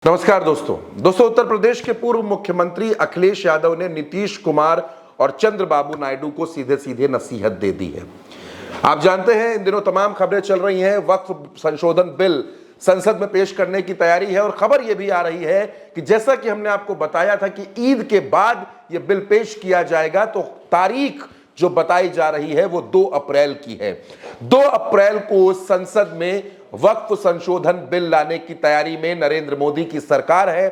नमस्कार दोस्तों उत्तर प्रदेश के पूर्व मुख्यमंत्री अखिलेश यादव ने नीतीश कुमार और चंद्रबाबू नायडू को सीधे सीधे नसीहत दे दी है। आप जानते हैं इन दिनों तमाम खबरें चल रही हैं, वक्फ संशोधन बिल संसद में पेश करने की तैयारी है और खबर यह भी आ रही है कि जैसा कि हमने आपको बताया था कि ईद के बाद यह बिल पेश किया जाएगा, तो तारीख जो बताई जा रही है वो 2 अप्रैल की है। 2 अप्रैल को संसद में वक्फ संशोधन बिल लाने की तैयारी में नरेंद्र मोदी की सरकार है।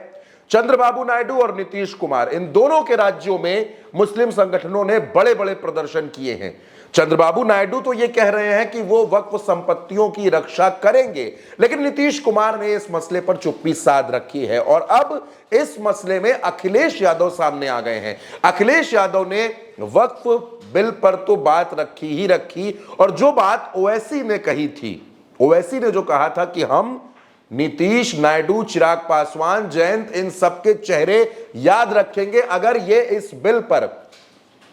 चंद्रबाबू नायडू और नीतीश कुमार, इन दोनों के राज्यों में मुस्लिम संगठनों ने बड़े बड़े प्रदर्शन किए हैं। चंद्रबाबू नायडू तो ये कह रहे हैं कि वो वक्फ संपत्तियों की रक्षा करेंगे, लेकिन नीतीश कुमार ने इस मसले पर चुप्पी साध रखी है और अब इस मसले में अखिलेश यादव सामने आ गए हैं। अखिलेश यादव ने वक्फ बिल पर तो बात रखी ही रखी, और जो बात ओवैसी ने कही थी, ओवैसी ने जो कहा था कि हम नीतीश, नायडू, चिराग पासवान, जयंत, इन सबके चेहरे याद रखेंगे अगर ये इस बिल पर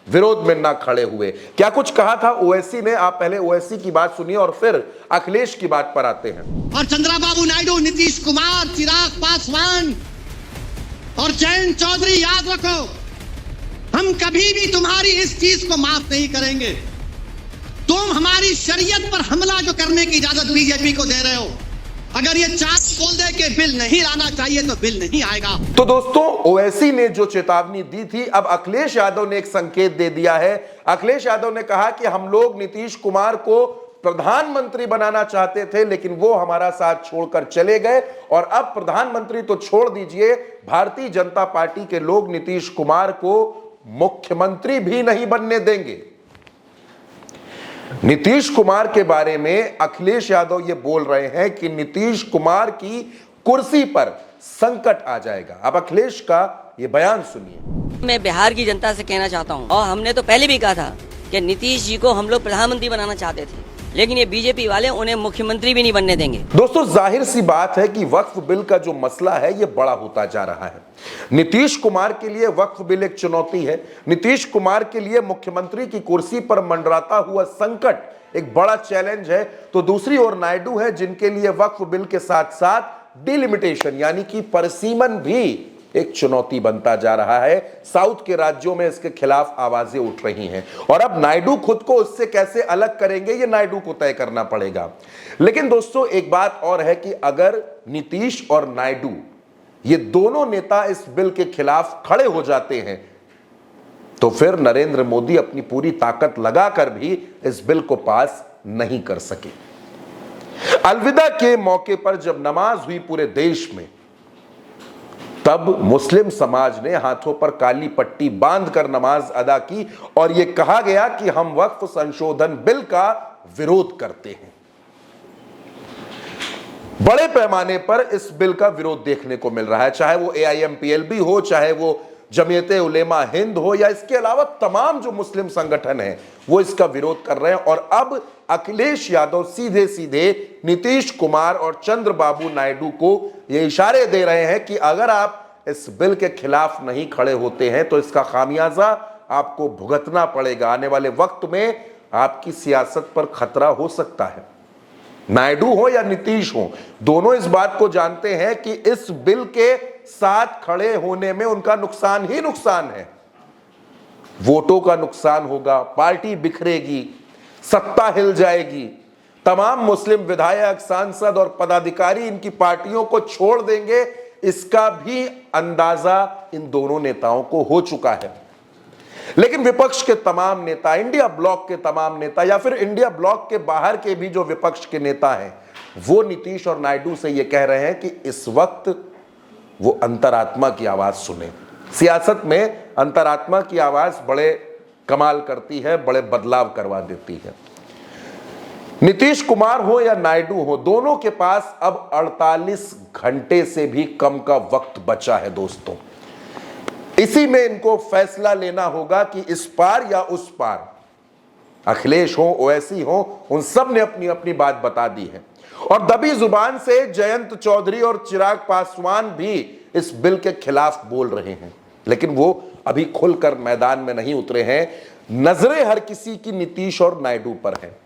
विरोध में ना खड़े हुए। क्या कुछ कहा था ओवैसी ने? आप पहले ओवैसी की बात सुनिए और फिर अखिलेश की बात पर आते हैं। और चंद्रबाबू नायडू, नीतीश कुमार, चिराग पासवान और जयंत चौधरी, याद रखो, हम कभी भी तुम्हारी इस चीज को माफ नहीं करेंगे। तुम हमारी शरीयत पर हमला जो करने की इजाजत बीजेपी को दे रहे हो, अगर ये चार्ज बोल दे कि बिल नहीं लाना चाहिए तो बिल नहीं आएगा। तो दोस्तों, ओवैसी ने जो चेतावनी दी थी, अब अखिलेश यादव ने एक संकेत दे दिया है। अखिलेश यादव ने कहा कि हम लोग नीतीश कुमार को प्रधानमंत्री बनाना चाहते थे, लेकिन वो हमारा साथ छोड़कर चले गए, और अब प्रधानमंत्री तो छोड़ दीजिए, भारतीय जनता पार्टी के लोग नीतीश कुमार को मुख्यमंत्री भी नहीं बनने देंगे। नीतीश कुमार के बारे में अखिलेश यादव ये बोल रहे हैं कि नीतीश कुमार की कुर्सी पर संकट आ जाएगा। अब अखिलेश का ये बयान सुनिए। मैं बिहार की जनता से कहना चाहता हूं, और हमने तो पहले भी कहा था कि नीतीश जी को हम लोग प्रधानमंत्री बनाना चाहते थे, लेकिन ये बीजेपी वाले उन्हें मुख्यमंत्री भी नहीं बनने देंगे। दोस्तों, जाहिर सी बात है कि वक्फ बिल का जो मसला है ये बड़ा होता जा रहा है। नीतीश कुमार के लिए वक्फ बिल एक चुनौती है। नीतीश कुमार के लिए मुख्यमंत्री की कुर्सी पर मंडराता हुआ संकट एक बड़ा चैलेंज है। तो दूसरी ओर नायडू है, जिनके लिए वक्फ बिल के साथ साथ डिलिमिटेशन यानी कि परिसीमन भी एक चुनौती बनता जा रहा है। साउथ के राज्यों में इसके खिलाफ आवाजें उठ रही हैं, और अब नायडू खुद को उससे कैसे अलग करेंगे ये नायडू को तय करना पड़ेगा। लेकिन दोस्तों, एक बात और है कि अगर नीतीश और नायडू, ये दोनों नेता इस बिल के खिलाफ खड़े हो जाते हैं, तो फिर नरेंद्र मोदी अपनी पूरी ताकत लगाकर भी इस बिल को पास नहीं कर सके। अलविदा के मौके पर जब नमाज हुई पूरे देश में, तब मुस्लिम समाज ने हाथों पर काली पट्टी बांधकर नमाज अदा की और यह कहा गया कि हम वक्फ संशोधन बिल का विरोध करते हैं। बड़े पैमाने पर इस बिल का विरोध देखने को मिल रहा है, चाहे वो AIMPLB हो, चाहे वो जमीयते उलेमा हिंद हो, या इसके अलावा तमाम जो मुस्लिम संगठन हैं वो इसका विरोध कर रहे हैं। और अब अखिलेश यादव सीधे सीधे नीतीश कुमार और चंद्रबाबू नायडू को ये इशारे दे रहे हैं कि अगर आप इस बिल के खिलाफ नहीं खड़े होते हैं तो इसका खामियाजा आपको भुगतना पड़ेगा। आने वाले वक्त में आपकी सियासत पर खतरा हो सकता है। नायडू हो या नीतीश हो, दोनों इस बात को जानते हैं कि इस बिल के साथ खड़े होने में उनका नुकसान ही नुकसान है। वोटों का नुकसान होगा, पार्टी बिखरेगी, सत्ता हिल जाएगी, तमाम मुस्लिम विधायक, सांसद और पदाधिकारी इनकी पार्टियों को छोड़ देंगे। इसका भी अंदाजा इन दोनों नेताओं को हो चुका है। लेकिन विपक्ष के तमाम नेता, इंडिया ब्लॉक के तमाम नेता, या फिर इंडिया ब्लॉक के बाहर के भी जो विपक्ष के नेता हैं, वो नीतीश और नायडू से ये कह रहे हैं कि इस वक्त वो अंतरात्मा की आवाज सुने। सियासत में अंतरात्मा की आवाज बड़े कमाल करती है, बड़े बदलाव करवा देती है। नीतीश कुमार हो या नायडू हो, दोनों के पास अब 48 घंटे से भी कम का वक्त बचा है दोस्तों। इसी में इनको फैसला लेना होगा कि इस पार या उस पार। अखिलेश हो, ओवैसी हो, उन सब ने अपनी अपनी बात बता दी है, और दबी जुबान से जयंत चौधरी और चिराग पासवान भी इस बिल के खिलाफ बोल रहे हैं, लेकिन वो अभी खुलकर मैदान में नहीं उतरे हैं। नजरें हर किसी की नीतीश और नायडू पर है।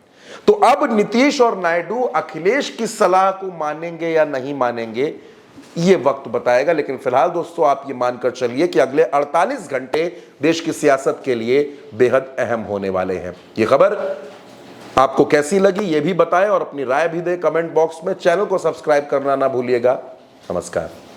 तो अब नीतीश और नायडू अखिलेश की सलाह को मानेंगे या नहीं मानेंगे, ये वक्त बताएगा। लेकिन फिलहाल दोस्तों आप ये मानकर चलिए कि अगले 48 घंटे देश की सियासत के लिए बेहद अहम होने वाले हैं। ये खबर आपको कैसी लगी ये भी बताएं और अपनी राय भी दें कमेंट बॉक्स में। चैनल को सब्सक्राइब करना ना भूलिएगा। नमस्कार।